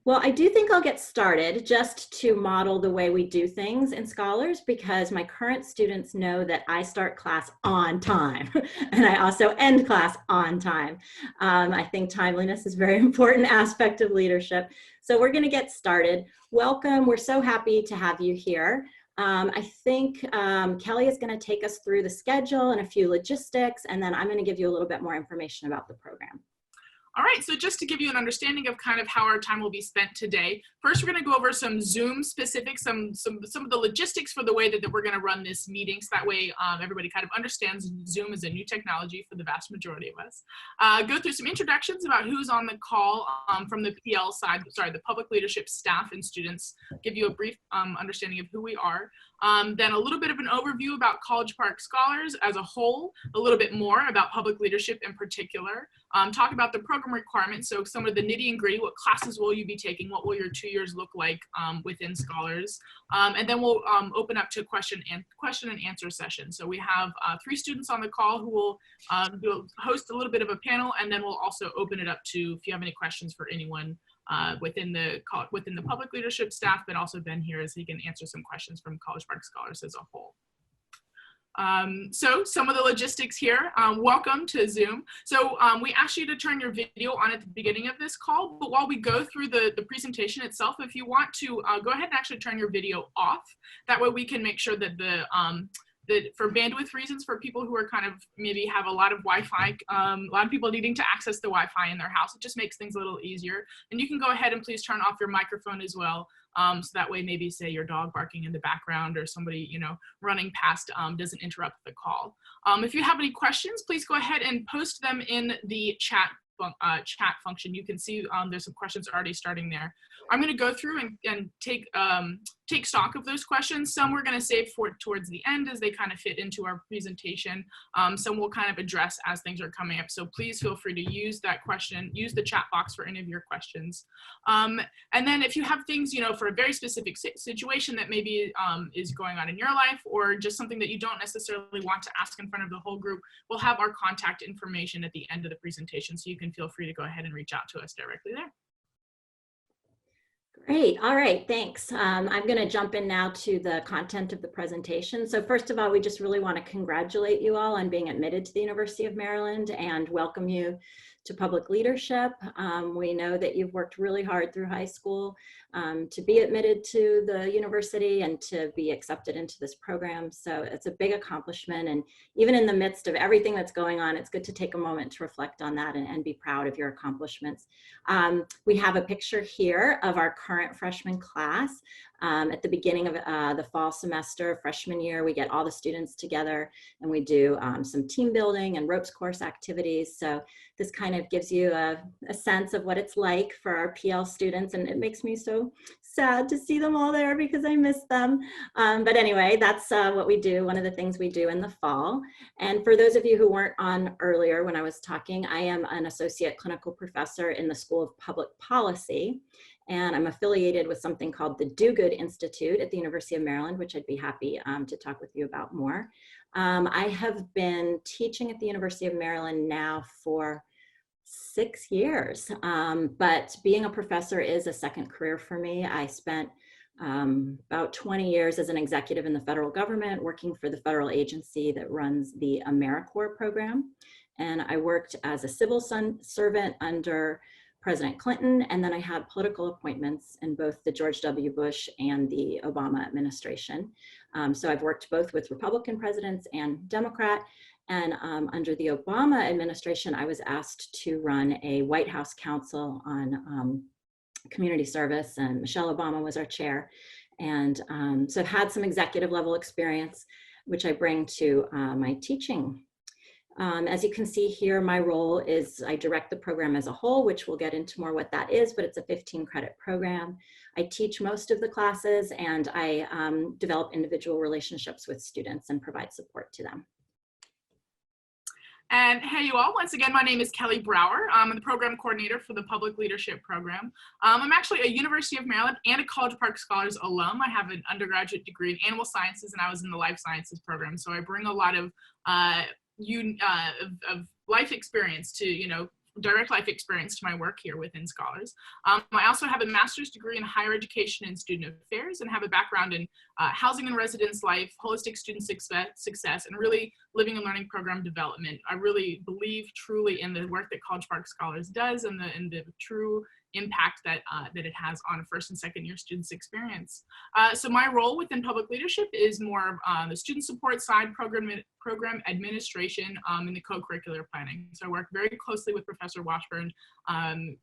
Well, I do think I'll get started just to model the way we do things in Scholars, because my current students know that I start class on time and I also end class on time. I think timeliness is a very important aspect of leadership. So we're going to get started. Welcome. We're so happy to have you here. I think Kelly is going to take us through the schedule and a few logistics, and then I'm going to give you a little bit more information about the program. All right, so just to give you an understanding of kind of how our time will be spent today, first we're going to go over some Zoom specifics, some of the logistics for the way that we're going to run this meeting, so that way everybody kind of understands Zoom is a new technology for the vast majority of us. Go through some introductions about who's on the call from the PL side, sorry, the public leadership staff and students, give you a brief understanding of who we are. Then a little bit of an overview about College Park Scholars as a whole, a little bit more about public leadership in particular, talk about the program requirements, so some of the nitty and gritty, what classes will you be taking, what will your 2 years look like within Scholars, and then we'll open up to question and answer session. So we have 3 students on the call who will host a little bit of a panel, and then we'll also open it up to if you have any questions for anyone within the public leadership staff, but also Ben here as he can answer some questions from College Park Scholars as a whole. So some of the logistics here, welcome to Zoom. So we asked you to turn your video on at the beginning of this call, but while we go through the presentation itself, if you want to go ahead and actually turn your video off, that way we can make sure that for bandwidth reasons, for people who are kind of maybe have a lot of Wi-Fi, a lot of people needing to access the Wi-Fi in their house, it just makes things a little easier. And you can go ahead and please turn off your microphone as well. So that way maybe say your dog barking in the background or somebody, you know, running past doesn't interrupt the call. If you have any questions, please go ahead and post them in the chat function. You can see there's some questions already starting there. I'm going to go through and take stock of those questions. Some we're going to save for towards the end as they kind of fit into our presentation. Some we'll kind of address as things are coming up. So please feel free to use that question, use the chat box for any of your questions. And then if you have things, you know, for a very specific situation that maybe is going on in your life, or just something that you don't necessarily want to ask in front of the whole group, we'll have our contact information at the end of the presentation, so you can feel free to go ahead and reach out to us directly there. Great. All right. Thanks. I'm going to jump in now to the content of the presentation. So first of all, we just really want to congratulate you all on being admitted to the University of Maryland and welcome you to public leadership. We know that you've worked really hard through high school to be admitted to the university and to be accepted into this program. So it's a big accomplishment. And even in the midst of everything that's going on, it's good to take a moment to reflect on that and be proud of your accomplishments. We have a picture here of our current freshman class. At the beginning of the fall semester, freshman year, we get all the students together and we do some team building and ropes course activities. So this kind of gives you a sense of what it's like for our PL students, and it makes me so sad to see them all there because I miss them. But anyway, that's what we do, one of the things we do in the fall. And for those of you who weren't on earlier when I was talking, I am an associate clinical professor in the School of Public Policy, and I'm affiliated with something called the Do Good Institute at the University of Maryland, which I'd be happy to talk with you about more. I have been teaching at the University of Maryland now for 6 years, but being a professor is a second career for me. I spent about 20 years as an executive in the federal government, working for the federal agency that runs the AmeriCorps program. And I worked as a civil servant under President Clinton, and then I had political appointments in both the George W. Bush and the Obama administration. So I've worked both with Republican presidents and Democrat. And under the Obama administration, I was asked to run a White House Council on community service, and Michelle Obama was our chair. And so I've had some executive level experience, which I bring to my teaching. As you can see here, my role is I direct the program as a whole, which we'll get into more what that is, but it's a 15 credit program. I teach most of the classes, and I develop individual relationships with students and provide support to them. And hey, you all, once again, my name is Kelly Brower. I'm the program coordinator for the Public Leadership Program. I'm actually a University of Maryland and a College Park Scholars alum. I have an undergraduate degree in animal sciences, and I was in the life sciences program. So I bring a lot of life experience to, direct life experience to my work here within Scholars. I also have a master's degree in higher education and student affairs and have a background in housing and residence life, holistic student success, and really living and learning program development. I really believe truly in the work that College Park Scholars does and the true impact that that it has on first and second year students' experience. So my role within public leadership is more the student support side, program administration, and the co-curricular planning. So I work very closely with Professor Washburn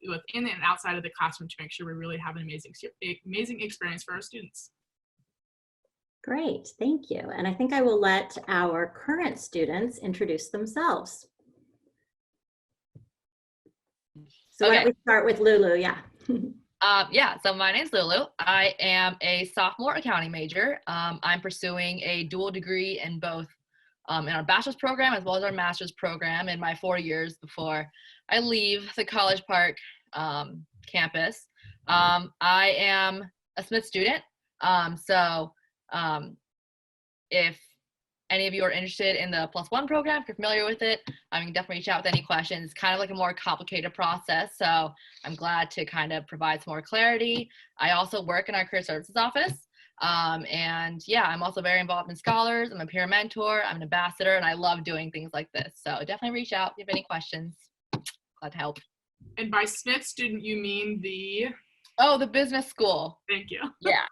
within and outside of the classroom to make sure we really have an amazing experience for our students. Great, thank you. And I think I will let our current students introduce themselves. So why don't we start with Lulu? Yeah. So my name's Lulu. I am a sophomore accounting major. I'm pursuing a dual degree in both in our bachelor's program as well as our master's program in my 4 years before I leave the College Park campus. I am a Smith student. If any of you are interested in the +1 program, if you're familiar with it, you can definitely reach out with any questions. It's kind of like a more complicated process, so I'm glad to kind of provide some more clarity. I also work in our career services office, and yeah, I'm also very involved in Scholars. I'm a peer mentor, I'm an ambassador, and I love doing things like this. So definitely reach out if you have any questions. Glad to help. And by Smith student, you mean the? Oh, the business school. Thank you. Yeah.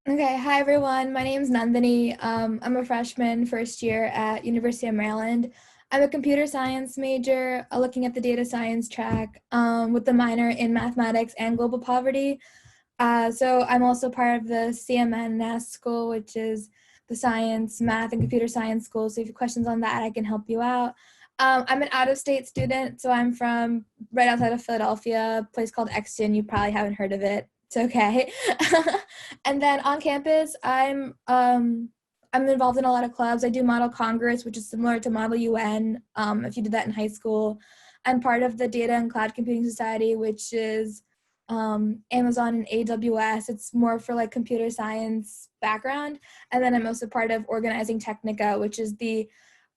Okay, hi everyone. My name is Nandhani. I'm a freshman first year at University of Maryland. I'm a computer science major looking at the data science track with a minor in mathematics and global poverty. So I'm also part of the CMNS school, which is the science, math, and computer science school. So if you have questions on that, I can help you out. I'm an out-of-state student, so I'm from right outside of Philadelphia, a place called Exton. You probably haven't heard of it. It's okay. And then on campus, I'm involved in a lot of clubs. I do Model Congress, which is similar to Model UN, if you did that in high school. I'm part of the Data and Cloud Computing Society, which is Amazon and AWS. It's more for like computer science background. And then I'm also part of Organizing Technica, which is the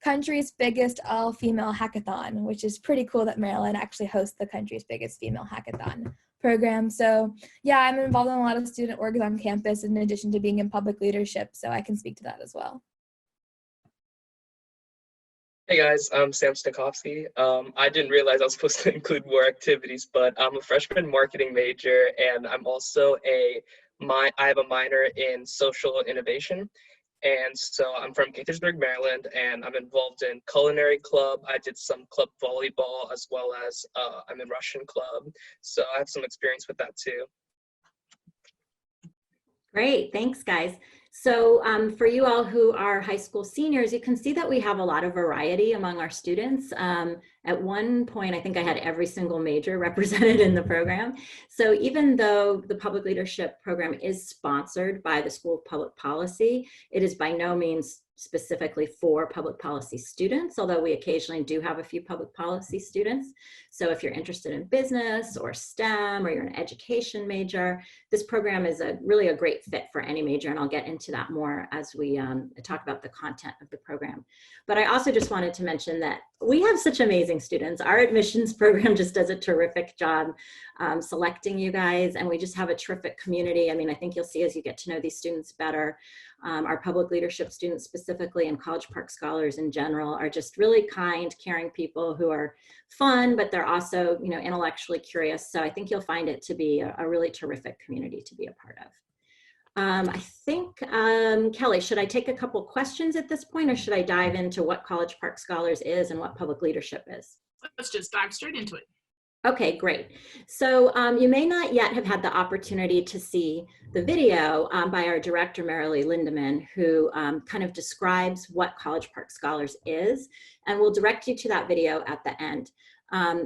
country's biggest all-female hackathon, which is pretty cool that Maryland actually hosts the country's biggest female hackathon program. So yeah, I'm involved in a lot of student orgs on campus in addition to being in public leadership, so I can speak to that as well. Hey guys, I'm Sam Stakowski. I didn't realize I was supposed to include more activities, but I'm a freshman marketing major, and I'm also I have a minor in social innovation. And so I'm from Gaithersburg, Maryland, and I'm involved in culinary club. I did some club volleyball as well as I'm in Russian club. So I have some experience with that too. Great, thanks guys. So for you all who are high school seniors, you can see that we have a lot of variety among our students. At one point, I think I had every single major represented in the program. So even though the public leadership program is sponsored by the School of Public Policy, it is by no means specifically for public policy students, although we occasionally do have a few public policy students. So if you're interested in business or STEM or you're an education major, this program is really a great fit for any major, and I'll get into that more as we talk about the content of the program. But I also just wanted to mention that we have such amazing students. Our admissions program just does a terrific job selecting you guys, and we just have a terrific community. I mean, I think you'll see as you get to know these students better. Our public leadership students specifically and College Park Scholars in general are just really kind, caring people who are fun, but they're also, you know, intellectually curious. So I think you'll find it to be a really terrific community to be a part of. I think, Kelly, should I take a couple questions at this point, or should I dive into what College Park Scholars is and what public leadership is? Let's just dive straight into it. Okay, great. So you may not yet have had the opportunity to see the video by our director, Marilee Lindemann, who kind of describes what College Park Scholars is, and we'll direct you to that video at the end.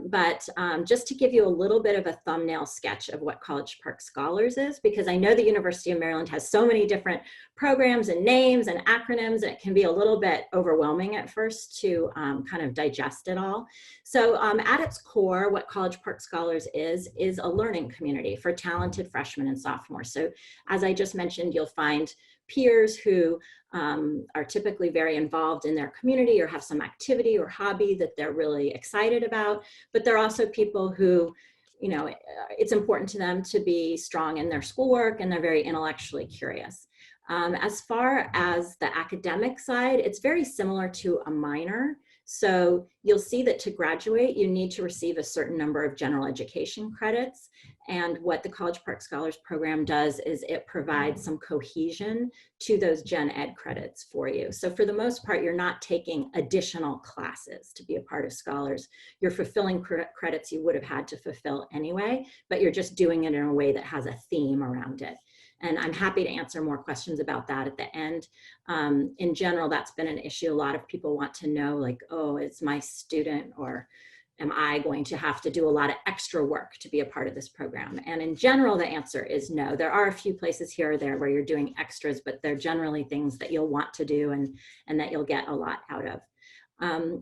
But just to give you a little bit of a thumbnail sketch of what College Park Scholars is, because I know the University of Maryland has so many different programs and names and acronyms, and it can be a little bit overwhelming at first to kind of digest it all. So at its core, what College Park Scholars is a learning community for talented freshmen and sophomores. So as I just mentioned, you'll find peers who are typically very involved in their community or have some activity or hobby that they're really excited about. But they're also people who, you know, it's important to them to be strong in their schoolwork, and they're very intellectually curious. As far as the academic side, it's very similar to a minor. So you'll see that to graduate, you need to receive a certain number of general education credits. And what the College Park Scholars Program does is it provides some cohesion to those gen ed credits for you. So for the most part, you're not taking additional classes to be a part of Scholars. You're fulfilling credits you would have had to fulfill anyway, but you're just doing it in a way that has a theme around it. And I'm happy to answer more questions about that at the end. In general, that's been an issue. A lot of people want to know, like, oh, is my student, or am I going to have to do a lot of extra work to be a part of this program? And in general, the answer is no. There are a few places here or there where you're doing extras, but they're generally things that you'll want to do and that you'll get a lot out of.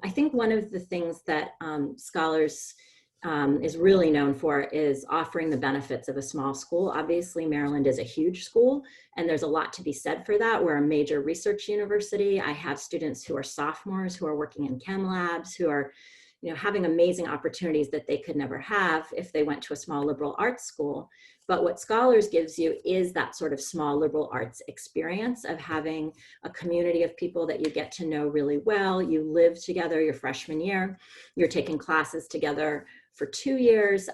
I think one of the things that Scholars is really known for is offering the benefits of a small school. Obviously, Maryland is a huge school, and there's a lot to be said for that. We're a major research university. I have students who are sophomores who are working in chem labs, who are, you know, having amazing opportunities that they could never have if they went to a small liberal arts school. But what Scholars gives you is that sort of small liberal arts experience of having a community of people that you get to know really well. You live together your freshman year. You're taking classes together for 2 years.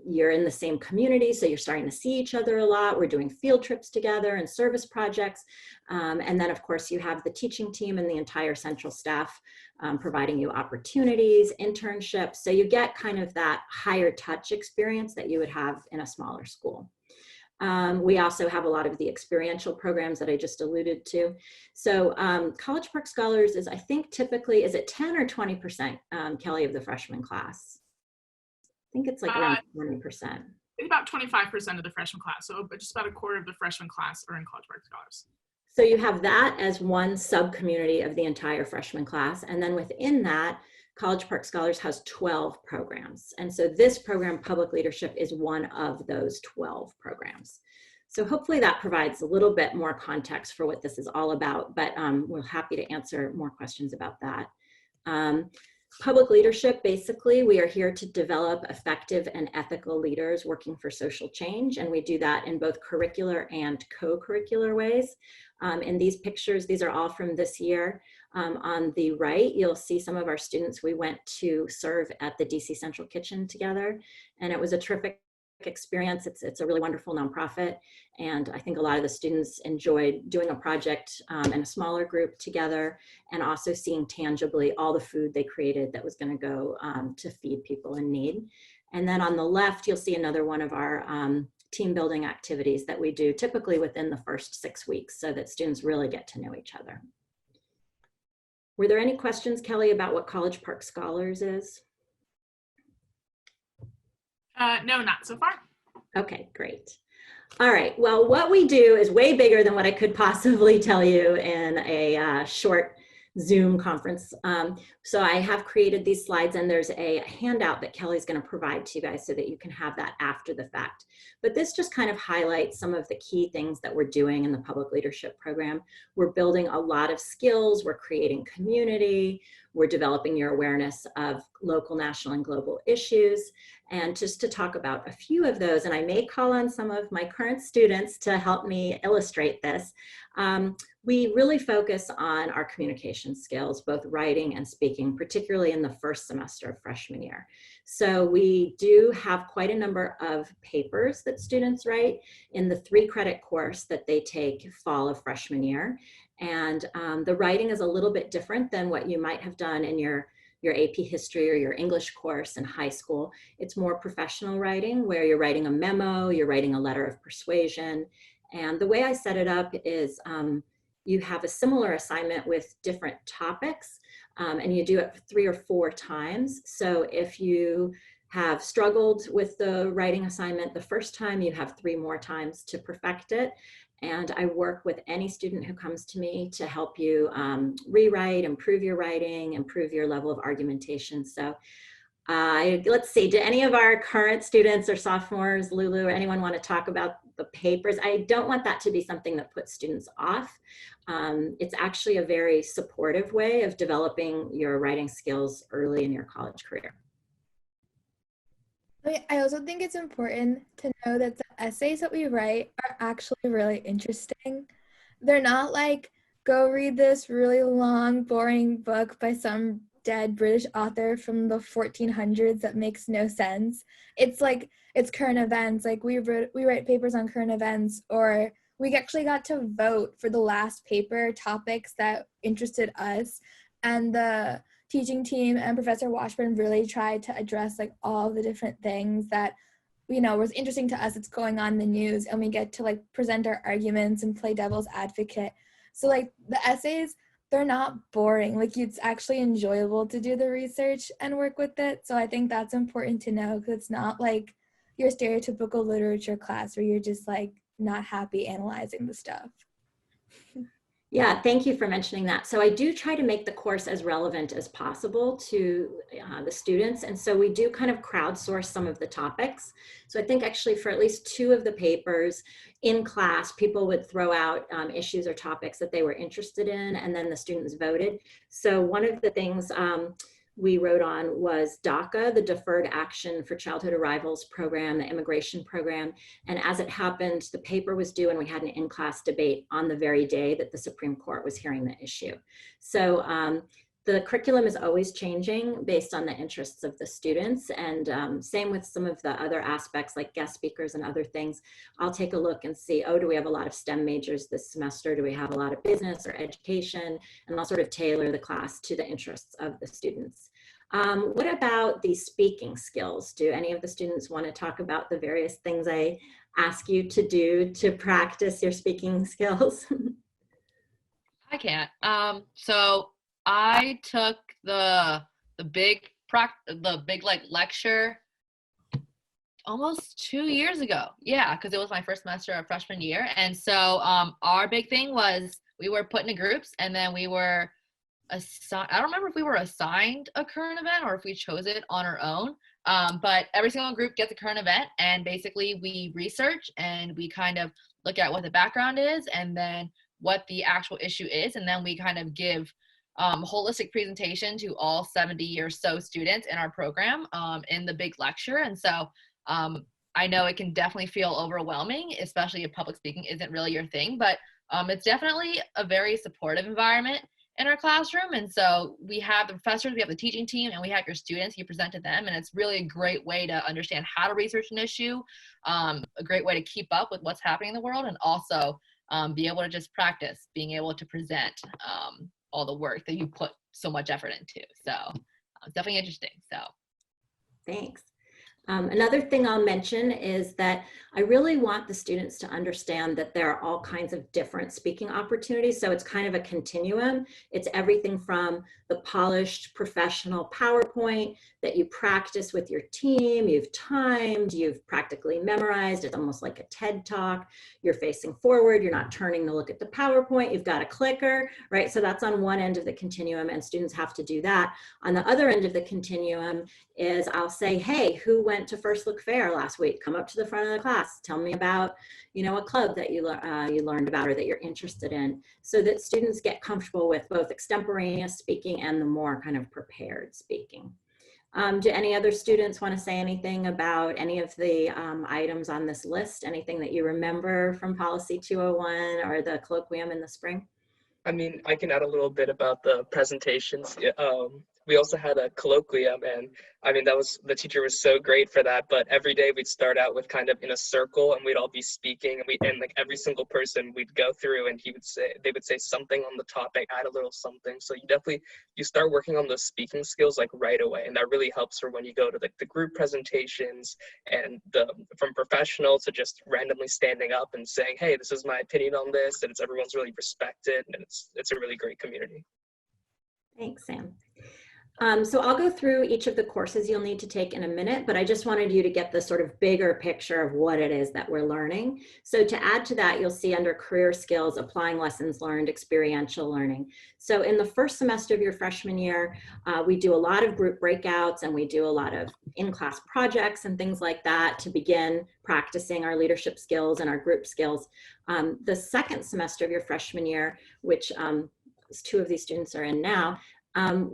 You're in the same community, so you're starting to see each other a lot. We're doing field trips together and service projects. And then, of course, you have the teaching team and the entire central staff providing you opportunities, internships. So you get kind of that higher touch experience that you would have in a smaller school. We also have a lot of the experiential programs that I just alluded to. So College Park Scholars is, I think, typically, is it 10 or 20%, Kelly, of the freshman class? I think it's like around 20%. It's about 25% of the freshman class. So just about a quarter of the freshman class are in College Park Scholars. So you have that as one sub-community of the entire freshman class. And then within that, College Park Scholars has 12 programs. And so this program, Public Leadership, is one of those 12 programs. So hopefully that provides a little bit more context for what this is all about, but we're happy to answer more questions about that. Public leadership, basically, we are here to develop effective and ethical leaders working for social change, and we do that in both curricular and co-curricular ways. In these pictures, these are all from this year. On the right, you'll see some of our students. We went to serve at the DC Central Kitchen together, and it was a terrific experience. It's a really wonderful nonprofit, and I think a lot of the students enjoyed doing a project in a smaller group together, and also seeing tangibly all the food they created that was going to go to feed people in need. And then on the left, you'll see another one of our team building activities that we do typically within the first 6 weeks, so that students really get to know each other. Were there any questions, Kelly, about what College Park Scholars is? No, not so far. Okay, great. All right, well, what we do is way bigger than what I could possibly tell you in a short Zoom conference. So I have created these slides, and there's a handout that Kelly's going to provide to you guys so that you can have that after the fact. But this just kind of highlights some of the key things that we're doing in the public leadership program. We're building a lot of skills. We're creating community. We're developing your awareness of local, national, and global issues. And just to talk about a few of those, and I may call on some of my current students to help me illustrate this. We really focus on our communication skills, both writing and speaking, particularly in the first semester of freshman year. So we do have quite a number of papers that students write in the 3-credit course that they take fall of freshman year. And the writing is a little bit different than what you might have done in your AP history or your English course in high school. It's more professional writing, where you're writing a memo, you're writing a letter of persuasion. And the way I set it up is you have a similar assignment with different topics, and you do it 3 or 4 times. So if you have struggled with the writing assignment the first time, you have 3 more times to perfect it. And I work with any student who comes to me to help you rewrite, improve your writing, improve your level of argumentation. So Let's see, do any of our current students or sophomores, Lulu, or anyone want to talk about the papers? I don't want that to be something that puts students off. It's actually a very supportive way of developing your writing skills early in your college career. I also think it's important to know that the essays that we write are actually really interesting. They're not like, go read this really long, boring book by some dead British author from the 1400s that makes no sense. It's like, it's current events. Like we write papers on current events, or we actually got to vote for the last paper topics that interested us. And the teaching team and Professor Washburn really tried to address like all the different things that, you know, was interesting to us. It's going on in the news, and we get to like present our arguments and play devil's advocate. So like the essays, they're not boring. Like it's actually enjoyable to do the research and work with it. So I think that's important to know, because it's not like your stereotypical literature class where you're just like not happy analyzing the stuff. Yeah, thank you for mentioning that. So I do try to make the course as relevant as possible to the students. And so we do kind of crowdsource some of the topics. So I think actually for at least 2 of the papers in class, people would throw out issues or topics that they were interested in, and then the students voted. So one of the things we wrote on was DACA, the Deferred Action for Childhood Arrivals program, the immigration program. And as it happened, the paper was due and we had an in-class debate on the very day that the Supreme Court was hearing the issue. So the curriculum is always changing based on the interests of the students, and same with some of the other aspects like guest speakers and other things. I'll take a look and see, oh, do we have a lot of STEM majors this semester? Do we have a lot of business or education? And I'll sort of tailor the class to the interests of the students. What about the speaking skills? Do any of the students want to talk about the various things I ask you to do to practice your speaking skills? I can't. So I took the big like lecture almost 2 years ago. Yeah, because it was my first semester of freshman year. And so our big thing was we were put into groups, and then we were assigned, I don't remember if we were assigned a current event or if we chose it on our own. But every single group gets a current event, and basically we research and we kind of look at what the background is and then what the actual issue is. And then we kind of give holistic presentation to all 70 or so students in our program in the big lecture. And so I know it can definitely feel overwhelming, especially if public speaking isn't really your thing, but it's definitely a very supportive environment in our classroom. And so we have the professors, we have the teaching team, and we have your students. You present to them, and it's really a great way to understand how to research an issue, a great way to keep up with what's happening in the world, and also be able to just practice being able to present all the work that you put so much effort into. So it's definitely interesting. So Thanks. Another thing I'll mention is that I really want the students to understand that there are all kinds of different speaking opportunities. So it's kind of a continuum. It's everything from the polished professional PowerPoint that you practice with your team, you've timed, you've practically memorized. It's almost like a TED Talk. You're facing forward, you're not turning to look at the PowerPoint, you've got a clicker, right? So that's on one end of the continuum, and students have to do that. On the other end of the continuum is I'll say, hey, who went to First Look Fair last week? Come up to the front of the class. Tell me about, you know, a club that you learned about or that you're interested in, so that students get comfortable with both extemporaneous speaking and the more kind of prepared speaking. Do any other students want to say anything about any of the items on this list? Anything that you remember from Policy 201 or the colloquium in the spring? I mean, I can add a little bit about the presentations. We also had a colloquium, and I mean, the teacher was so great for that. But every day we'd start out with kind of in a circle, and we'd all be speaking, and like every single person we'd go through, and they would say something on the topic, add a little something. So you start working on those speaking skills like right away, and that really helps for when you go to like the group presentations and from professional to just randomly standing up and saying, hey, this is my opinion on this, and everyone's really respected, and it's a really great community. Thanks, Sam. So I'll go through each of the courses you'll need to take in a minute, but I just wanted you to get the sort of bigger picture of what it is that we're learning. So to add to that, you'll see under career skills, applying lessons learned, experiential learning. So in the first semester of your freshman year, we do a lot of group breakouts and we do a lot of in-class projects and things like that to begin practicing our leadership skills and our group skills. The second semester of your freshman year, which two of these students are in now,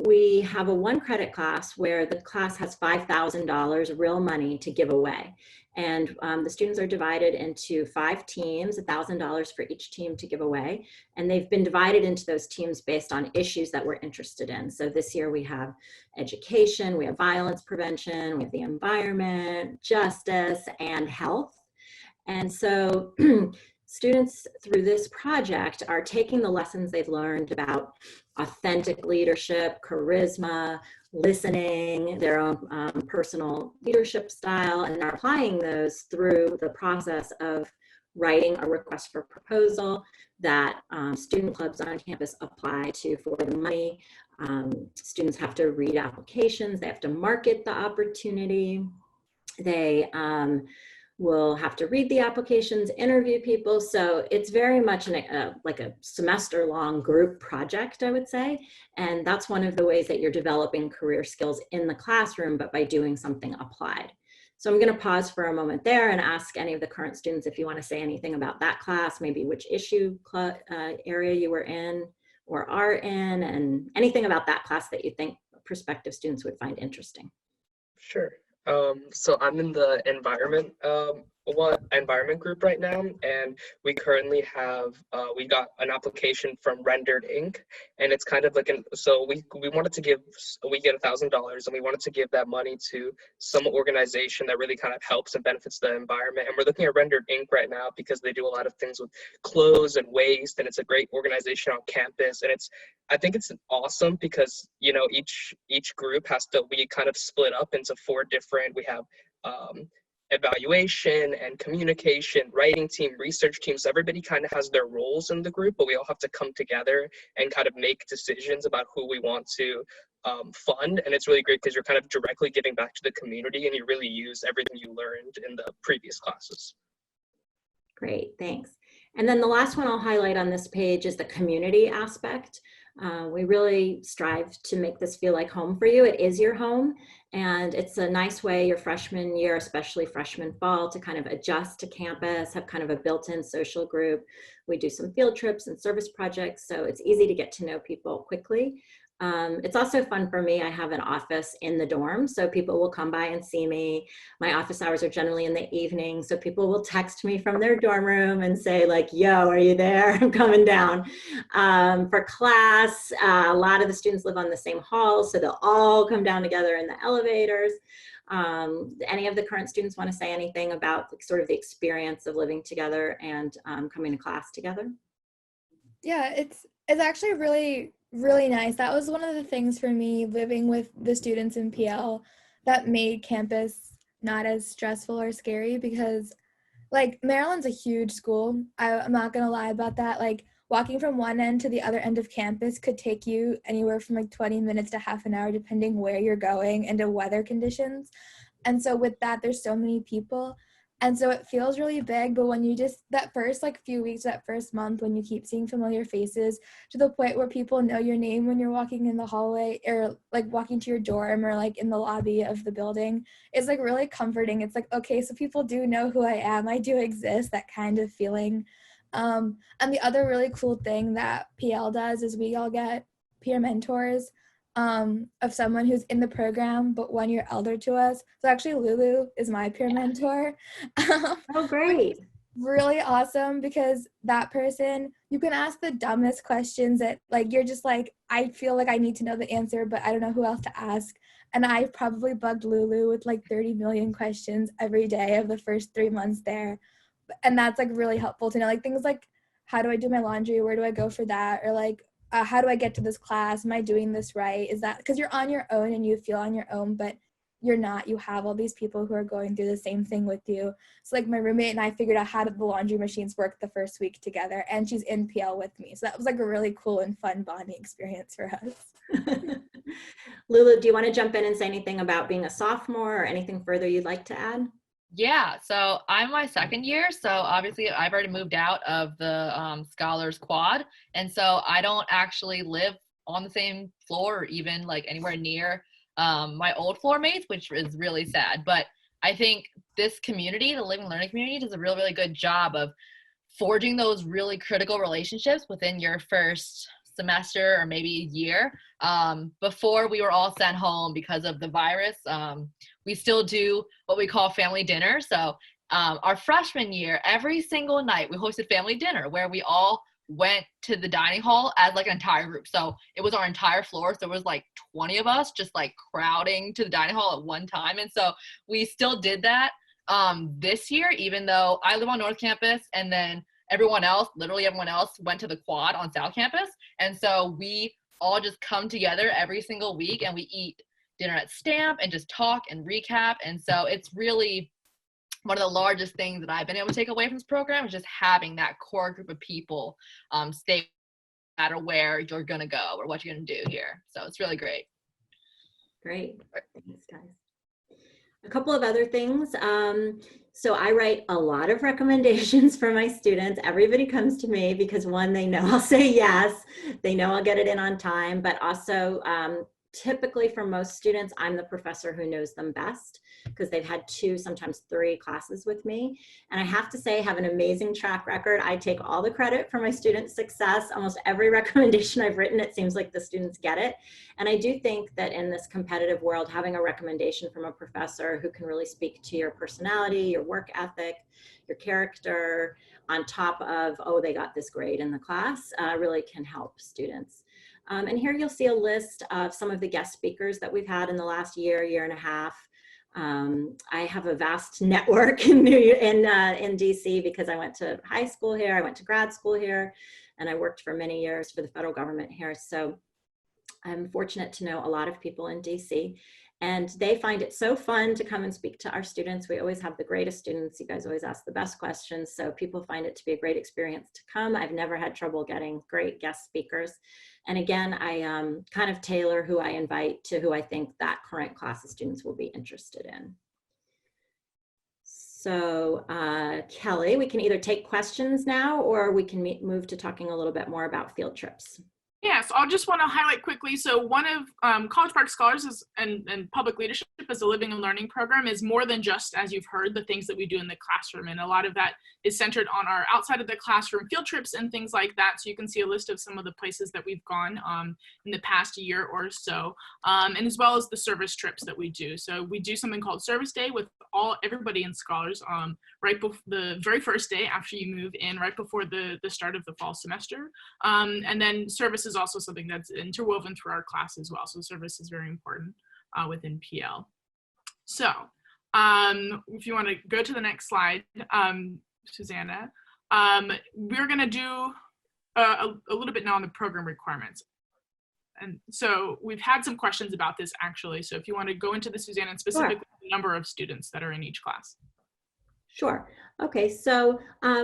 we have a 1-credit class where the class has $5,000 real money to give away. And the students are divided into 5 teams, $1,000 for each team to give away. And they've been divided into those teams based on issues that we're interested in. So this year we have education, we have violence prevention, we have the environment, justice, and health. And so students through this project are taking the lessons they've learned about authentic leadership, charisma, listening, their own personal leadership style, and are applying those through the process of writing a request for proposal that student clubs on campus apply to for the money. Students have to read applications, they have to market the opportunity, they will have to read the applications, interview people. So it's very much like a semester-long group project, I would say. And that's one of the ways that you're developing career skills in the classroom, but by doing something applied. So I'm going to pause for a moment there and ask any of the current students if you want to say anything about that class, maybe which issue area you were in or are in, and anything about that class that you think prospective students would find interesting. Sure. So I'm in the environment group right now, and we currently have we got an application from Rendered Inc. and it's kind of like we wanted to give, we get $1,000 and we wanted to give that money to some organization that really kind of helps and benefits the environment. And we're looking at Rendered Inc. right now because they do a lot of things with clothes and waste, and it's a great organization on campus. And I think it's awesome because, you know, each group we kind of split up into 4 different, we have evaluation and communication, writing team, research team. So everybody kind of has their roles in the group, but we all have to come together and kind of make decisions about who we want to fund. And it's really great because you're kind of directly giving back to the community and you really use everything you learned in the previous classes. Great, thanks. And then the last one I'll highlight on this page is the community aspect. We really strive to make this feel like home for you. It is your home, and it's a nice way your freshman year, especially freshman fall, to kind of adjust to campus, have kind of a built-in social group. We do some field trips and service projects, so it's easy to get to know people quickly. It's also fun for me. I have an office in the dorm, so people will come by and see me. My office hours are generally in the evening, so people will text me from their dorm room and say like, yo, are you there? I'm coming down. For class, a lot of the students live on the same hall, so they'll all come down together in the elevators. Any of the current students want to say anything about sort of the experience of living together and coming to class together? Yeah, it's actually really nice. That was one of the things for me living with the students in PL that made campus not as stressful or scary, because like Maryland's a huge school. I'm not gonna lie about that. Like walking from one end to the other end of campus could take you anywhere from like 20 minutes to half an hour depending where you're going and to weather conditions. And so with that, there's so many people. And so it feels really big, but when you just, that first like few weeks, that first month, when you keep seeing familiar faces to the point where people know your name when you're walking in the hallway or like walking to your dorm or like in the lobby of the building, it's like really comforting. It's like, okay, so people do know who I am. I do exist, that kind of feeling. And the other really cool thing that PL does is we all get peer mentors of someone who's in the program but 1 year elder to us. So actually Lulu is my peer mentor. Oh, great. Really awesome, because that person, you can ask the dumbest questions that like you're just like, I feel like I need to know the answer but I don't know who else to ask. And I probably bugged Lulu with like 30 million questions every day of the first 3 months there. And that's like really helpful to know, like things like, how do I do my laundry, where do I go for that, or like how do I get to this class? Am I doing this right? Is that because you're on your own and you feel on your own, but you're not. You have all these people who are going through the same thing with you. So like my roommate and I figured out how the laundry machines work the first week together, and she's in PL with me. So that was like a really cool and fun bonding experience for us. Lulu, do you want to jump in and say anything about being a sophomore or anything further you'd like to add? Yeah, so I'm my second year, so obviously I've already moved out of the Scholars Quad, and so I don't actually live on the same floor or even like anywhere near my old floor mates, which is really sad. But I think this community, the Living Learning community, does a really good job of forging those really critical relationships within your first semester or maybe year. Before we were all sent home because of the virus, we still do what we call family dinner. So our freshman year, every single night we hosted family dinner where we all went to the dining hall as like an entire group. So it was our entire floor. So it was like 20 of us just like crowding to the dining hall at one time. And so we still did that this year, even though I live on North Campus and then everyone else, literally everyone else, went to the quad on South Campus. And so we all just come together every single week and we eat dinner at Stamp and just talk and recap. And so it's really one of the largest things that I've been able to take away from this program is just having that core group of people stay no matter where you're going to go or what you're going to do here. So it's really great. Great. Thanks, guys. A couple of other things. So I write a lot of recommendations for my students. Everybody comes to me because one, they know I'll say yes, they know I'll get it in on time, but also typically for most students, I'm the professor who knows them best because they've had 2, sometimes 3 classes with me. And I have to say, I have an amazing track record. I take all the credit for my students' success. Almost every recommendation I've written, it seems like the students get it. And I do think that in this competitive world, having a recommendation from a professor who can really speak to your personality, your work ethic, your character, on top of, oh, they got this grade in the class, really can help students. And here you'll see a list of some of the guest speakers that we've had in the last year, year and a half. I have a vast network in DC because I went to high school here, I went to grad school here, and I worked for many years for the federal government here. So I'm fortunate to know a lot of people in DC. And they find it so fun to come and speak to our students. We always have the greatest students. You guys always ask the best questions. So people find it to be a great experience to come. I've never had trouble getting great guest speakers. And again, I kind of tailor who I invite to who I think that current class of students will be interested in. So Kelly, we can either take questions now or we can move to talking a little bit more about field trips. Yeah, so I'll just want to highlight quickly. So one of College Park Scholars is, and public leadership as a living and learning program is more than just, as you've heard, the things that we do in the classroom. And a lot of that is centered on our outside of the classroom field trips and things like that. So you can see a list of some of the places that we've gone in the past year or so, and as well as the service trips that we do. So we do something called Service Day with everybody in Scholars right before the very first day after you move in, right before the start of the fall semester. And then service is also something that's interwoven through our class as well. So service is very important within PL. So if you want to go to the next slide, Susanna, we're going to do a little bit now on the program requirements. And so we've had some questions about this actually. So if you want to go into the Susanna and specifically the number of students that are in each class. Sure. Okay, so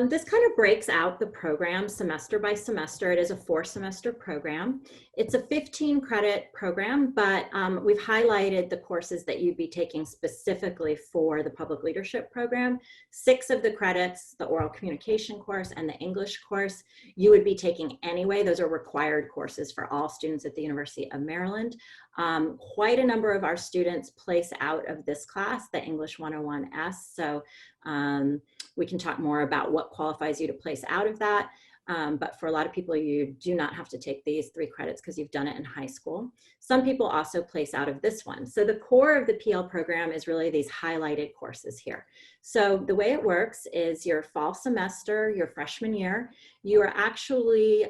this kind of breaks out the program semester by semester. It is a 4-semester program. It's a 15-credit program, but we've highlighted the courses that you'd be taking specifically for the public leadership program. 6 of the credits, the oral communication course and the English course, you would be taking anyway. Those are required courses for all students at the University of Maryland. Quite a number of our students place out of this class, the English 101S. So we can talk more about what qualifies you to place out of that. But for a lot of people, you do not have to take these 3 credits because you've done it in high school. Some people also place out of this one. So the core of the PL program is really these highlighted courses here. So the way it works is your fall semester, your freshman year, you are actually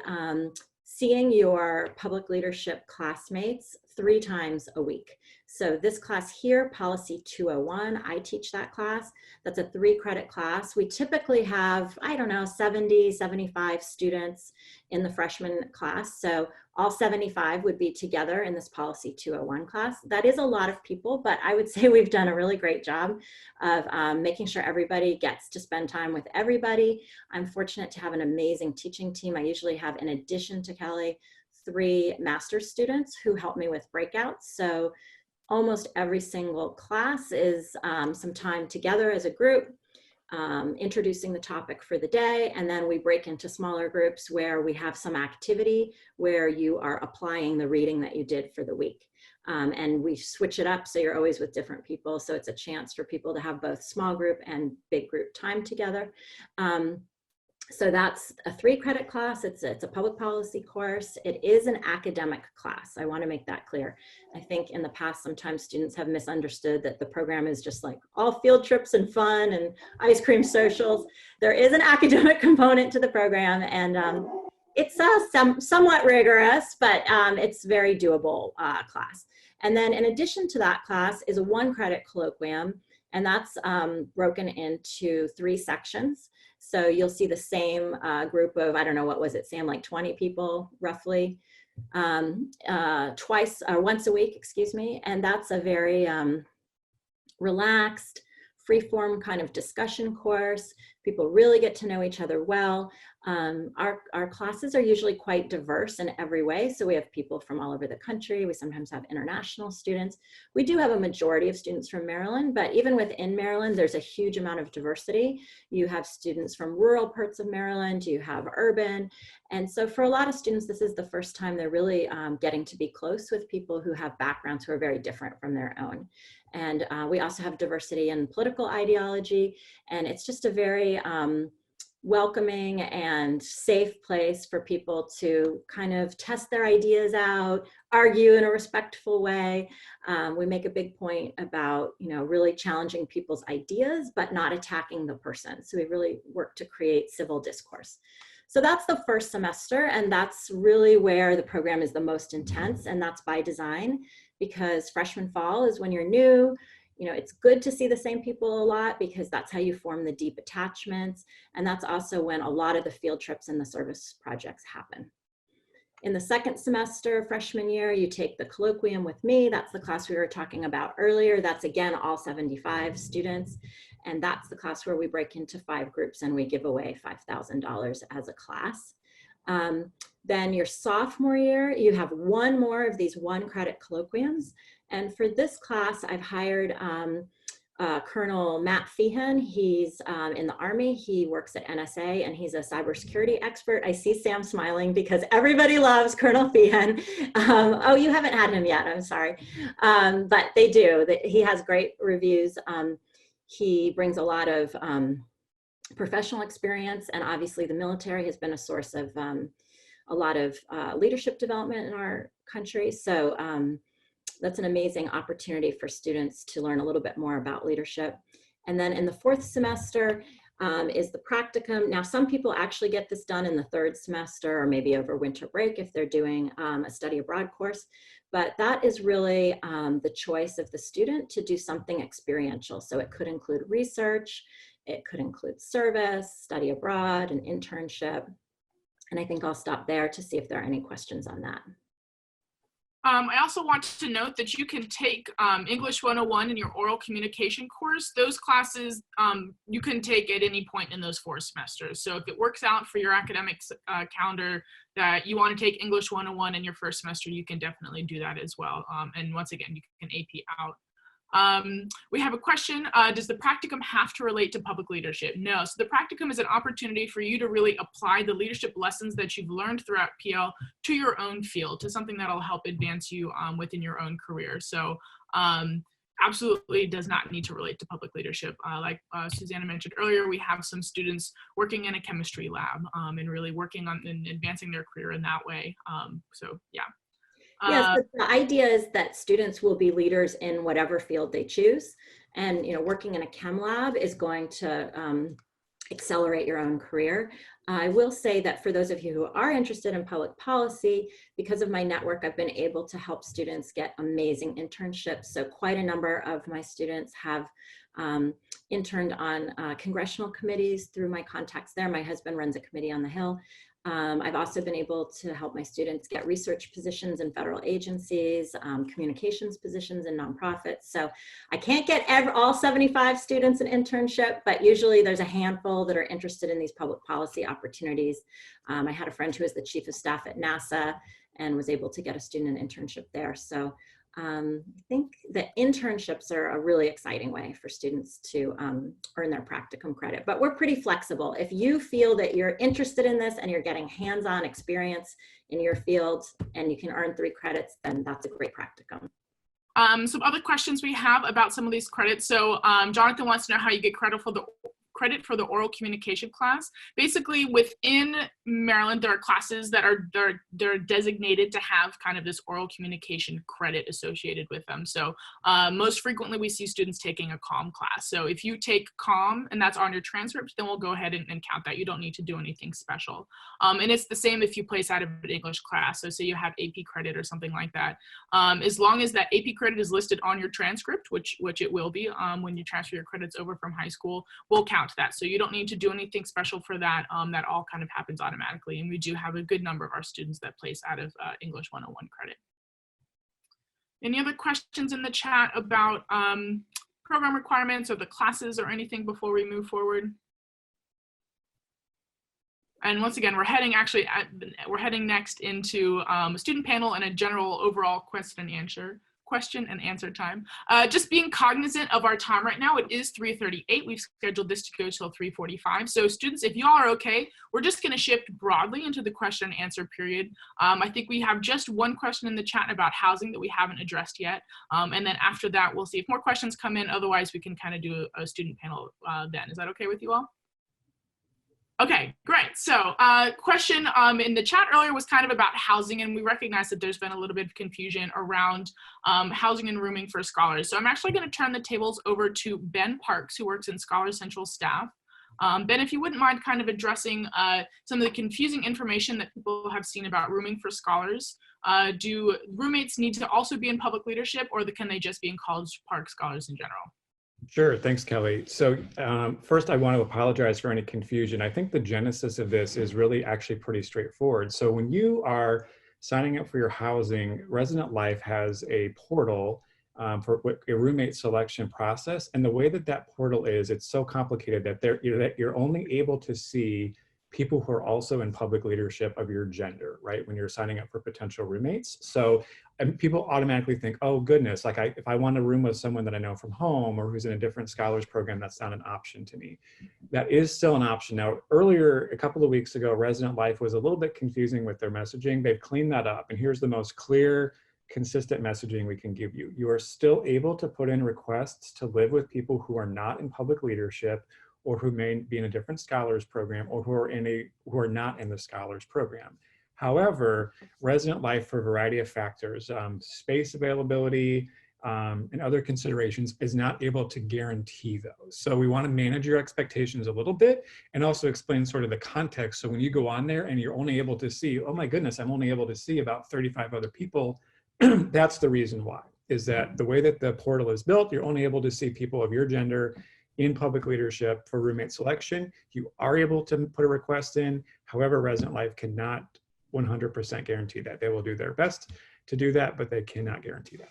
seeing your public leadership classmates 3 times a week. So this class here, Policy 201, I teach that class. That's a 3-credit class. We typically have, I don't know, 70, 75 students in the freshman class. So all 75 would be together in this Policy 201 class. That is a lot of people, but I would say we've done a really great job of making sure everybody gets to spend time with everybody. I'm fortunate to have an amazing teaching team. I usually have, in addition to Kelly, 3 master's students who help me with breakouts. So almost every single class is some time together as a group, introducing the topic for the day, and then we break into smaller groups where we have some activity where you are applying the reading that you did for the week. And we switch it up so you're always with different people, so it's a chance for people to have both small group and big group time together. So that's a 3-credit class. It's a public policy course. It is an academic class. I want to make that clear. I think in the past, sometimes students have misunderstood that the program is just like all field trips and fun and ice cream socials. There is an academic component to the program, and it's somewhat rigorous, but it's very doable class. And then in addition to that class is a 1-credit colloquium, and that's broken into 3 sections. So you'll see the same group of, I don't know, what was it, Sam, like 20 people roughly, once a week, excuse me. And that's a very relaxed, free-form kind of discussion course. People really get to know each other well. Our classes are usually quite diverse in every way. So we have people from all over the country. We sometimes have international students. We do have a majority of students from Maryland, but even within Maryland, there's a huge amount of diversity. You have students from rural parts of Maryland, you have urban. And so for a lot of students, this is the first time they're really getting to be close with people who have backgrounds who are very different from their own. And we also have diversity in political ideology, and it's just a very welcoming and safe place for people to kind of test their ideas out, argue in a respectful way. We make a big point about, really challenging people's ideas, but not attacking the person. So we really work to create civil discourse. So that's the first semester, and that's really where the program is the most intense, and that's by design, because freshman fall is when you're new. It's good to see the same people a lot because that's how you form the deep attachments. And that's also when a lot of the field trips and the service projects happen. In the second semester, freshman year, you take the colloquium with me. That's the class we were talking about earlier. That's again, all 75 students. And that's the class where we break into 5 groups and we give away $5,000 as a class. Then your sophomore year, you have 1 more of these 1-credit colloquiums. And for this class, I've hired Colonel Matt Feehan. He's in the Army. He works at NSA, and he's a cybersecurity expert. I see Sam smiling because everybody loves Colonel Feehan. Oh, you haven't had him yet. I'm sorry. But they do. He has great reviews. He brings a lot of professional experience, and obviously the military has been a source of a lot of leadership development in our country. So that's an amazing opportunity for students to learn a little bit more about leadership. And then in the 4th semester is the practicum. Now, some people actually get this done in the 3rd semester or maybe over winter break if they're doing a study abroad course. But that is really the choice of the student to do something experiential. So it could include research, it could include service, study abroad, an internship. And I think I'll stop there to see if there are any questions on that. I also want to note that you can take English 101 in your oral communication course. Those classes you can take at any point in those 4 semesters. So if it works out for your academic calendar that you want to take English 101 in your first semester, you can definitely do that as well. And once again, you can AP out. We have a question. Does the practicum have to relate to public leadership? No. So the practicum is an opportunity for you to really apply the leadership lessons that you've learned throughout PL to your own field, to something that'll help advance you within your own career. So absolutely does not need to relate to public leadership. Like Susanna mentioned earlier, we have some students working in a chemistry lab and really working on and advancing their career in that way. So yeah. Yes, the idea is that students will be leaders in whatever field they choose. And working in a chem lab is going to accelerate your own career. I will say that for those of you who are interested in public policy, because of my network, I've been able to help students get amazing internships. So quite a number of my students have interned on congressional committees through my contacts there. My husband runs a committee on the Hill. I've also been able to help my students get research positions in federal agencies, communications positions in nonprofits. So I can't get all 75 students an internship, but usually there's a handful that are interested in these public policy opportunities. I had a friend who was the chief of staff at NASA and was able to get a student an internship there. So I think that internships are a really exciting way for students to earn their practicum credit, but we're pretty flexible. If you feel that you're interested in this and you're getting hands-on experience in your field and you can earn 3 credits, then that's a great practicum. Some other questions we have about some of these credits. So Jonathan wants to know how you get credit for the oral communication class. Basically, within Maryland, there are classes that are they're designated to have kind of this oral communication credit associated with them. So most frequently we see students taking a comm class. So if you take comm and that's on your transcript, then we'll go ahead and count that. You don't need to do anything special. And it's the same if you place out of an English class. So say you have AP credit or something like that. As long as that AP credit is listed on your transcript, which it will be when you transfer your credits over from high school, we'll count that. So you don't need to do anything special for that. That all kind of happens automatically. And we do have a good number of our students that place out of English 101 credit. Any other questions in the chat about program requirements or the classes or anything before we move forward? And once again, we're heading next into a student panel and a general overall question and answer time. Just being cognizant of our time right now, it is 3:38. We've scheduled this to go till 3:45. So students, if y'all are okay, we're just gonna shift broadly into the question and answer period. I think we have just one question in the chat about housing that we haven't addressed yet. And then after that, we'll see if more questions come in. Otherwise, we can kind of do a student panel then. Is that okay with you all? Okay, great. So question in the chat earlier was kind of about housing, and we recognize that there's been a little bit of confusion around housing and rooming for scholars. So I'm actually going to turn the tables over to Ben Parks, who works in Scholar Central staff. Ben, if you wouldn't mind kind of addressing some of the confusing information that people have seen about rooming for scholars. Do roommates need to also be in public leadership, or can they just be in College Park scholars in general? Sure, thanks, Kelly. So first I want to apologize for any confusion. I think the genesis of this is really actually pretty straightforward. So when you are signing up for your housing, Resident Life has a portal for a roommate selection process. And the way that that portal is, it's so complicated that you're only able to see people who are also in public leadership of your gender, right? When you're signing up for potential roommates. So people automatically think, oh goodness, like if I want to room with someone that I know from home or who's in a different scholars program, that's not an option to me. That is still an option. Now, earlier, a couple of weeks ago, Resident Life was a little bit confusing with their messaging. They've cleaned that up. And here's the most clear, consistent messaging we can give you. You are still able to put in requests to live with people who are not in public leadership or who may be in a different scholars program or who are not in the scholars program. However, Resident Life, for a variety of factors, space availability and other considerations, is not able to guarantee those. So we want to manage your expectations a little bit and also explain sort of the context. So when you go on there and you're only able to see, oh my goodness, I'm only able to see about 35 other people, that's the reason why, is that the way that the portal is built, you're only able to see people of your gender in public leadership for roommate selection. You are able to put a request in. However, Resident Life cannot 100% guarantee that. They will do their best to do that, but they cannot guarantee that.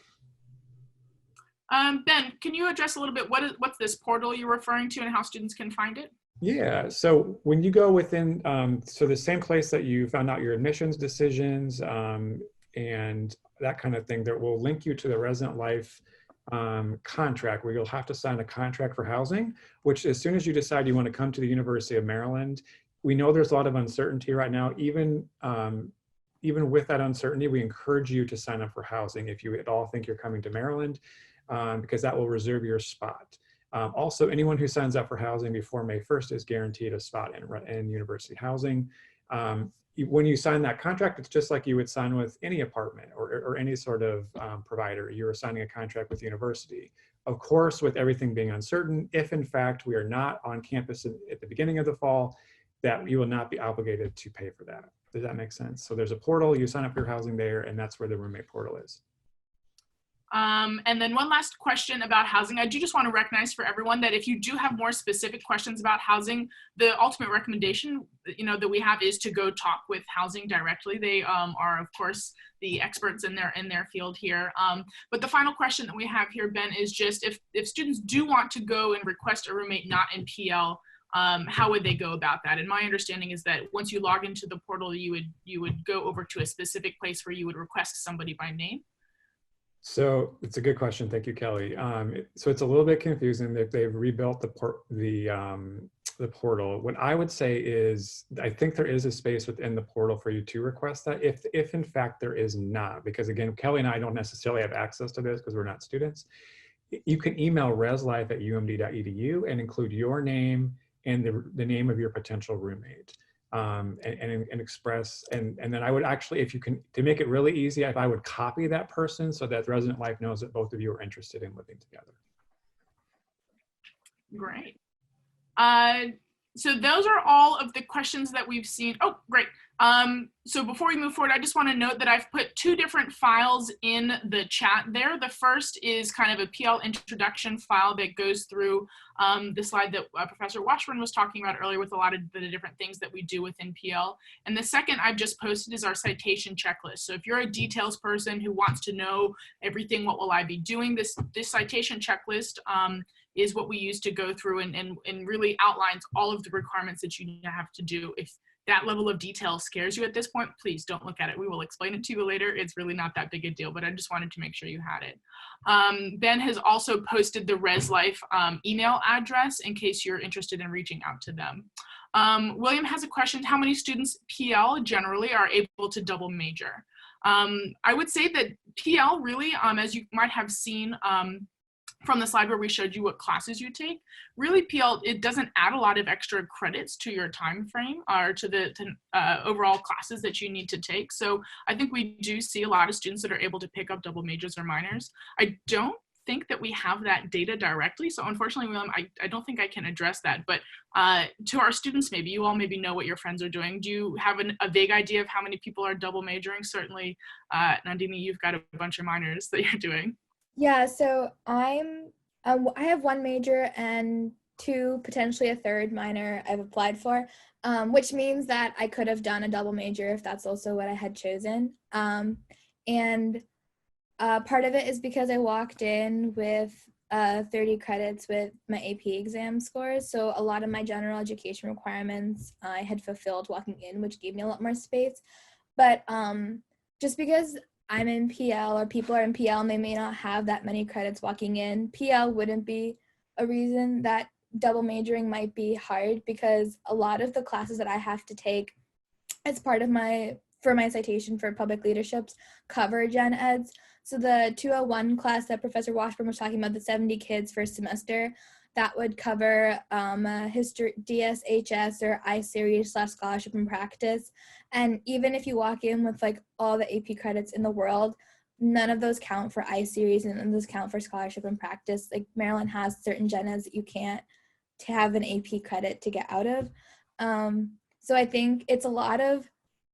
Ben, can you address a little bit what's this portal you're referring to and how students can find it? Yeah, so when you go within, so the same place that you found out your admissions decisions and that kind of thing, that will link you to the Resident Life contract, where you'll have to sign a contract for housing, which as soon as you decide you want to come to the University of Maryland, we know there's a lot of uncertainty right now. Even with that uncertainty, we encourage you to sign up for housing if you at all think you're coming to Maryland, because that will reserve your spot. Also, anyone who signs up for housing before May 1st is guaranteed a spot in university housing. When you sign that contract, it's just like you would sign with any apartment or any sort of provider. You're signing a contract with the university. Of course, with everything being uncertain, if in fact we are not on campus at the beginning of the fall, that you will not be obligated to pay for that. Does that make sense? So there's a portal, you sign up for your housing there, and that's where the roommate portal is. And then one last question about housing. I do just want to recognize for everyone that if you do have more specific questions about housing, the ultimate recommendation, that we have is to go talk with housing directly. They are, of course, the experts in their field here. But the final question that we have here, Ben, is just if students do want to go and request a roommate not in PL, how would they go about that? And my understanding is that once you log into the portal, you would go over to a specific place where you would request somebody by name. So it's a good question. Thank you, Kelly. So it's a little bit confusing. They've rebuilt the portal. What I would say is, I think there is a space within the portal for you to request that. If in fact there is not, because again, Kelly and I don't necessarily have access to this because we're not students. You can email reslife@umd.edu and include your name and the name of your potential roommate. And express, and then I would actually, if you can, to make it really easy, if I would copy that person so that Resident Life knows that both of you are interested in living together. Great. So those are all of the questions that we've seen. Oh, great. So before we move forward, I just want to note that I've put two different files in the chat there. The first is kind of a PL introduction file that goes through the slide that Professor Washburn was talking about earlier with a lot of the different things that we do within PL. And the second I've just posted is our citation checklist. So if you're a details person who wants to know everything, what will I be doing, this citation checklist is what we use to go through and really outlines all of the requirements that you have to do. If that level of detail scares you at this point, please don't look at it. We will explain it to you later. It's really not that big a deal, but I just wanted to make sure you had it. Ben has also posted the ResLife email address in case you're interested in reaching out to them. William has a question: how many students PL generally are able to double major? I would say that PL really, as you might have seen, from the slide where we showed you what classes you take, really PL, it doesn't add a lot of extra credits to your time frame or to the overall classes that you need to take. So I think we do see a lot of students that are able to pick up double majors or minors. I don't think that we have that data directly. So unfortunately, William, I don't think I can address that. But to our students, maybe you all maybe know what your friends are doing. Do you have a vague idea of how many people are double majoring? Certainly, Nandhani, you've got a bunch of minors that you're doing. Yeah, so I have one major and two, potentially a third minor I've applied for, which means that I could have done a double major if that's also what I had chosen. And part of it is because I walked in with 30 credits with my AP exam scores. So a lot of my general education requirements I had fulfilled walking in, which gave me a lot more space. But just because I'm in PL or people are in PL and they may not have that many credits walking in, PL wouldn't be a reason that double majoring might be hard, because a lot of the classes that I have to take as part of my citation for public leaderships cover gen eds. So the 201 class that Professor Washburn was talking about, the 70 kids first semester, that would cover history, DSHS or I-Series / scholarship and practice. And even if you walk in with like all the AP credits in the world, none of those count for I-Series and none of those count for scholarship and practice. Like Maryland has certain gen eds that you can't to have an AP credit to get out of. So I think it's a lot of,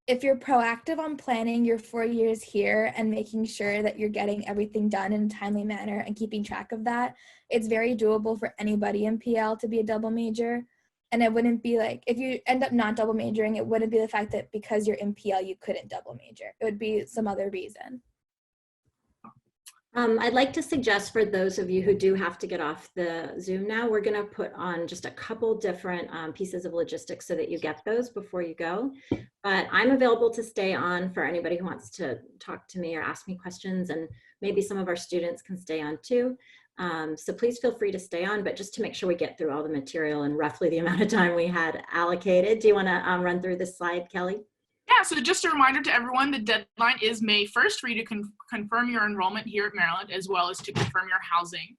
if you're proactive on planning your 4 years here and making sure that you're getting everything done in a timely manner and keeping track of that, it's very doable for anybody in PL to be a double major. And it wouldn't be like, if you end up not double majoring, it wouldn't be the fact that because you're in PL, you couldn't double major. It would be some other reason. I'd like to suggest for those of you who do have to get off the Zoom now, we're going to put on just a couple different pieces of logistics so that you get those before you go. But I'm available to stay on for anybody who wants to talk to me or ask me questions, and maybe some of our students can stay on too. So please feel free to stay on, but just to make sure we get through all the material in roughly the amount of time we had allocated. Do you want to run through this slide, Kelly? Yeah, so just a reminder to everyone, the deadline is May 1st for you to confirm your enrollment here at Maryland, as well as to confirm your housing,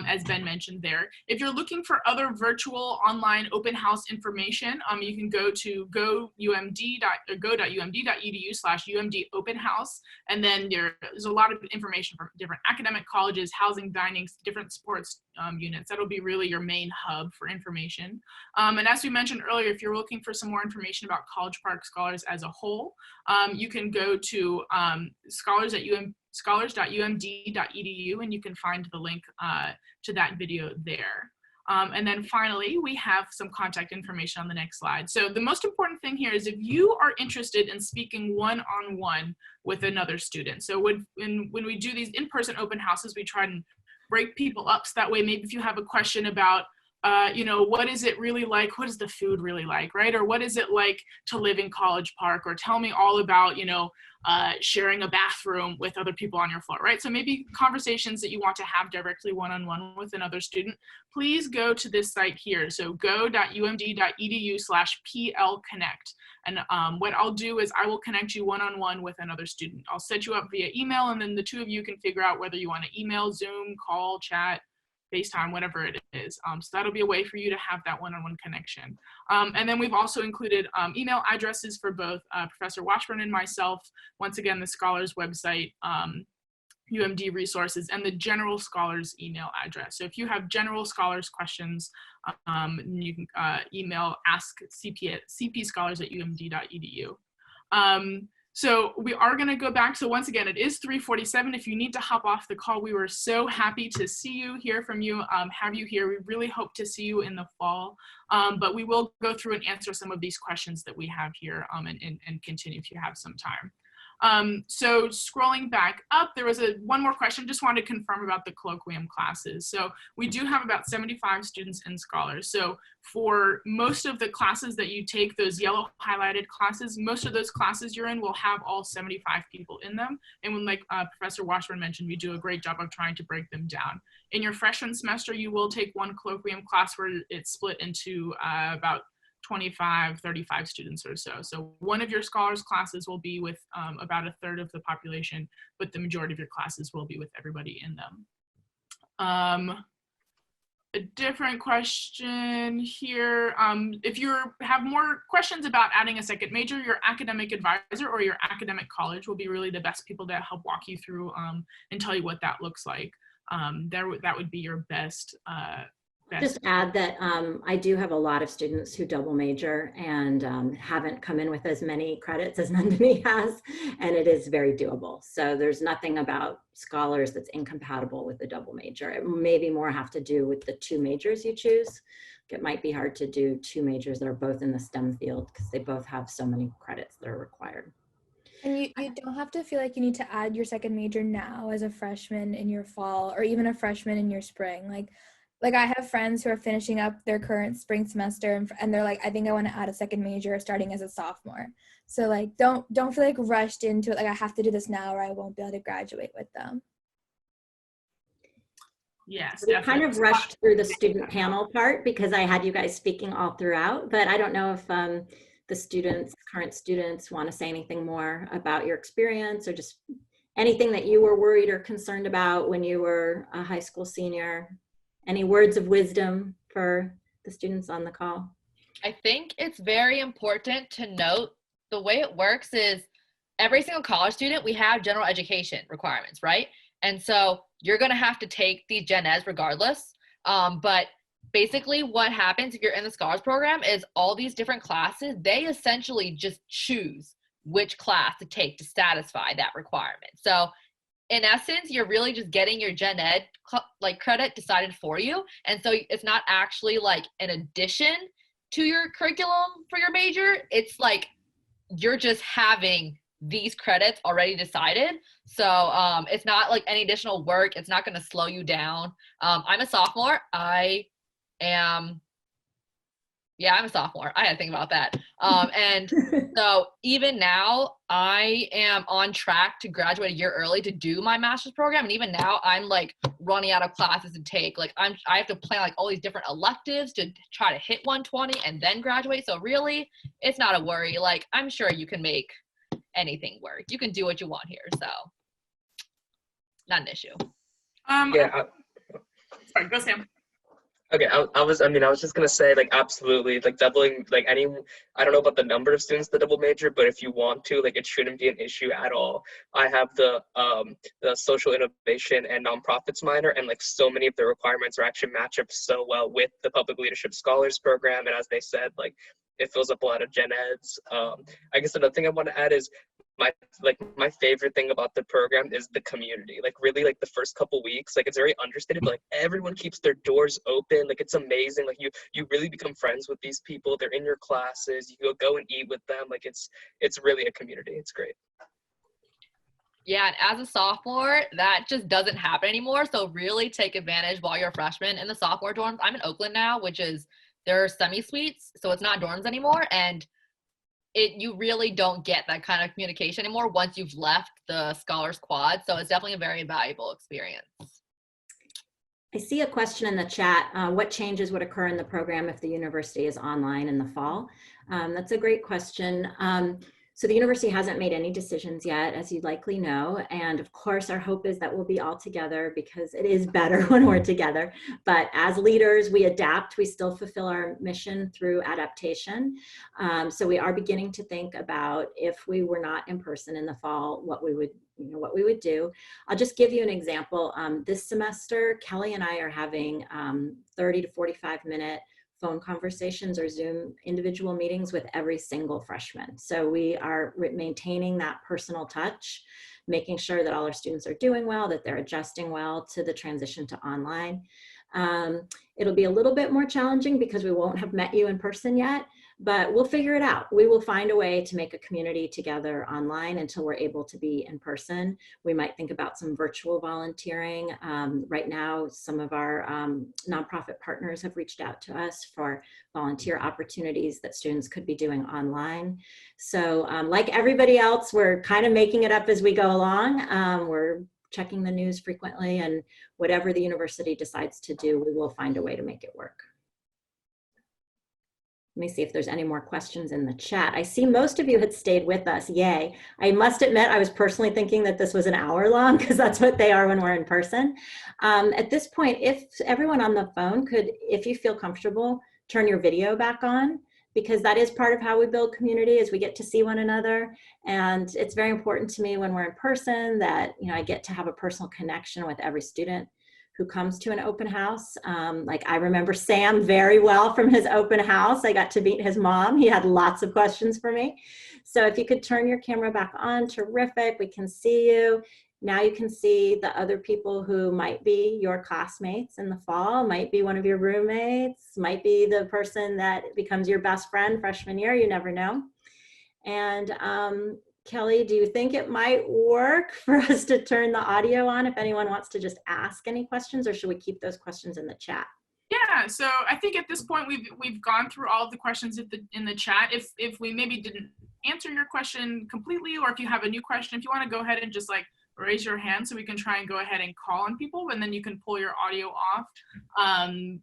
as Ben mentioned there. If you're looking for other virtual online open house information, you can go to go.umd.edu/UMD open house, and then there's a lot of information from different academic colleges, housing, dining, different sports units. That'll be really your main hub for information. And as we mentioned earlier, if you're looking for some more information about College Park Scholars as a whole, you can go to scholars.umd.edu, and you can find the link to that video there. And then finally, we have some contact information on the next slide. So the most important thing here is if you are interested in speaking one-on-one with another student. So when we do these in-person open houses, we try and break people up so that way maybe if you have a question about what is it really like? What is the food really like, right? Or what is it like to live in College Park? Or tell me all about, sharing a bathroom with other people on your floor, right? So maybe conversations that you want to have directly one-on-one with another student, please go to this site here. So go.umd.edu/plconnect. And what I'll do is I will connect you one-on-one with another student. I'll set you up via email, and then the two of you can figure out whether you want to email, Zoom, call, chat, FaceTime, whatever it is. So that'll be a way for you to have that one-on-one connection. And then we've also included email addresses for both Professor Washburn and myself. Once again, the Scholars website, UMD resources, and the General Scholars email address. So if you have General Scholars questions, you can email askcpscholars@umd.edu. So we are going to go back. So once again, it is 3:47. If you need to hop off the call, we were so happy to see you, hear from you, have you here. We really hope to see you in the fall. But we will go through and answer some of these questions that we have here and continue if you have some time. So scrolling back up, there was one more question. Just wanted to confirm about the colloquium classes. So we do have about 75 students in Scholars. So for most of the classes that you take, those yellow highlighted classes, most of those classes you're in will have all 75 people in them. And when, like Professor Washburn mentioned, we do a great job of trying to break them down. In your freshman semester, you will take one colloquium class where it's split into about 25, 35 students or so. So one of your Scholars classes will be with about a third of the population, but the majority of your classes will be with everybody in them. A different question here. If you have more questions about adding a second major, your academic advisor or your academic college will be really the best people to help walk you through and tell you what that looks like. That would be your best Just add that I do have a lot of students who double major and haven't come in with as many credits as Nandhani has, and it is very doable. So there's nothing about Scholars that's incompatible with the double major. It maybe more have to do with the two majors you choose. It might be hard to do two majors that are both in the STEM field because they both have so many credits that are required. And you don't have to feel like you need to add your second major now as a freshman in your fall or even a freshman in your spring. Like I have friends who are finishing up their current spring semester and they're like, I think I want to add a second major starting as a sophomore. So like, don't feel like rushed into it. Like I have to do this now or I won't be able to graduate with them. Yes, we kind of rushed through the student panel part because I had you guys speaking all throughout, but I don't know if the current students want to say anything more about your experience or just anything that you were worried or concerned about when you were a high school senior. Any words of wisdom for the students on the call? I think it's very important to note the way it works is every single college student, we have general education requirements, right? And so you're going to have to take these gen eds regardless. But basically what happens if you're in the Scholars program is all these different classes, they essentially just choose which class to take to satisfy that requirement. So in essence, you're really just getting your gen ed credit decided for you. And so it's not actually like an addition to your curriculum for your major. It's like you're just having these credits already decided. So it's not like any additional work. It's not going to slow you down. I'm a sophomore. I'm a sophomore. I had to think about that. And so even now, I am on track to graduate a year early to do my master's program. And even now, I'm like running out of classes to take. Like I have to plan like all these different electives to try to hit 120 and then graduate. So really, it's not a worry. Like I'm sure you can make anything work. You can do what you want here. So not an issue. Sorry, go Sam. Okay, I was just gonna say, like, absolutely, like, doubling, like, I don't know about the number of students that double major, but if you want to, like, it shouldn't be an issue at all. I have the social innovation and nonprofits minor, and, like, so many of the requirements are actually match up so well with the Public Leadership Scholars program, and as they said, like, it fills up a lot of gen eds. I guess another thing I want to add is my favorite thing about the program is the community. Like really, like the first couple weeks, like it's very understated, but like everyone keeps their doors open. Like it's amazing. Like you really become friends with these people. They're in your classes. You go and eat with them. Like it's really a community. It's great. Yeah, and as a sophomore, that just doesn't happen anymore. So really take advantage while you're a freshman in the sophomore dorms. I'm in Oakland now, which is they're semi-suites, so it's not dorms anymore. And you really don't get that kind of communication anymore once you've left the Scholars Quad. So it's definitely a very valuable experience. I see a question in the chat. What changes would occur in the program if the university is online in the fall? That's a great question. So the university hasn't made any decisions yet, as you likely know. And of course, our hope is that we'll be all together because it is better when we're together. But as leaders, we adapt. We still fulfill our mission through adaptation. So we are beginning to think about if we were not in person in the fall, what we would do. I'll just give you an example. This semester, Kelly and I are having 30 to 45-minute phone conversations or Zoom individual meetings with every single freshman. So we are maintaining that personal touch, making sure that all our students are doing well, that they're adjusting well to the transition to online. It'll be a little bit more challenging because we won't have met you in person yet, but we'll figure it out. We will find a way to make a community together online until we're able to be in person. We might think about some virtual volunteering. Right now, some of our nonprofit partners have reached out to us for volunteer opportunities that students could be doing online. So like everybody else, we're kind of making it up as we go along. We're checking the news frequently, and whatever the university decides to do, we will find a way to make it work. Let me see if there's any more questions in the chat. I see most of you had stayed with us. Yay. I must admit, I was personally thinking that this was an hour long because that's what they are when we're in person. At this point, if everyone on the phone could, if you feel comfortable, turn your video back on, because that is part of how we build community, is we get to see one another. And it's very important to me when we're in person that, you know, I get to have a personal connection with every student who comes to an open house. Like I remember Sam very well from his open house. I got to meet his mom. He had lots of questions for me. So if you could turn your camera back on, terrific. We can see you. Now you can see the other people who might be your classmates in the fall, might be one of your roommates, might be the person that becomes your best friend freshman year, you never know. And Kelly, do you think it might work for us to turn the audio on if anyone wants to just ask any questions, or should we keep those questions in the chat? Yeah, so I think at this point we've gone through all of the questions in the chat. If we maybe didn't answer your question completely, or if you have a new question, if you want to go ahead and just like raise your hand so we can try and go ahead and call on people, and then you can pull your audio off.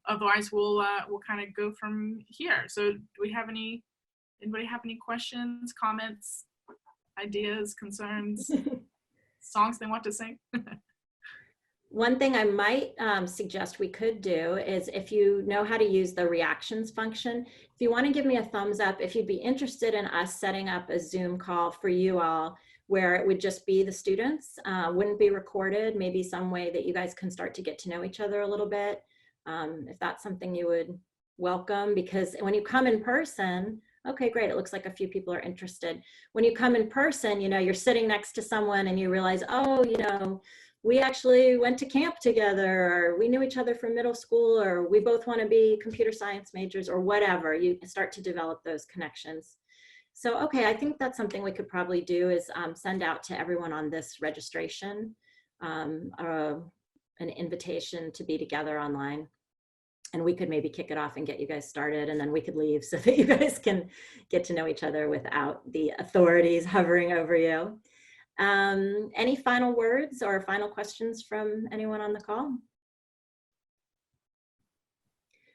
Otherwise, we'll kind of go from here. So do we have anybody have any questions, comments, ideas, concerns, songs they want to sing? One thing I might suggest we could do is, if you know how to use the reactions function, if you want to give me a thumbs up, if you'd be interested in us setting up a Zoom call for you all where it would just be the students, wouldn't be recorded, maybe some way that you guys can start to get to know each other a little bit. If that's something you would welcome, because when you come in person, okay, great, it looks like a few people are interested. When you come in person, you know, you're sitting next to someone and you realize, oh, you know, we actually went to camp together, or we knew each other from middle school, or we both want to be computer science majors, or whatever. You start to develop those connections. So, okay, I think that's something we could probably do, is send out to everyone on this registration an invitation to be together online. And we could maybe kick it off and get you guys started, and then we could leave so that you guys can get to know each other without the authorities hovering over you. Any final words or final questions from anyone on the call?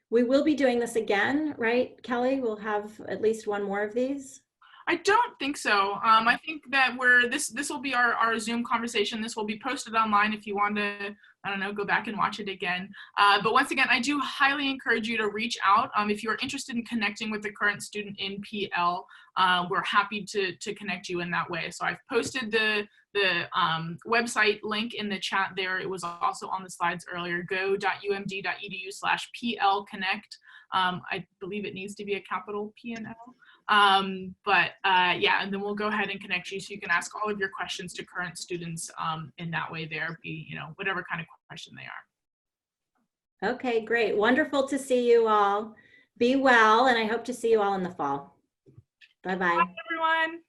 We will be doing this again, right, Kelly? We'll have at least one more of these. I don't think so. I think that this will be our Zoom conversation. This will be posted online if you want to, I don't know, go back and watch it again. But once again, I do highly encourage you to reach out. If you're interested in connecting with the current student in PL, we're happy to connect you in that way. So I've posted the website link in the chat there. It was also on the slides earlier, go.umd.edu/PL Connect. I believe it needs to be a capital P and L. Yeah, and then we'll go ahead and connect you so you can ask all of your questions to current students in that way there, be, you know, whatever kind of question they are. Okay, great. Wonderful to see you all. Be well, and I hope to see you all in the fall. Bye-bye. Bye, everyone.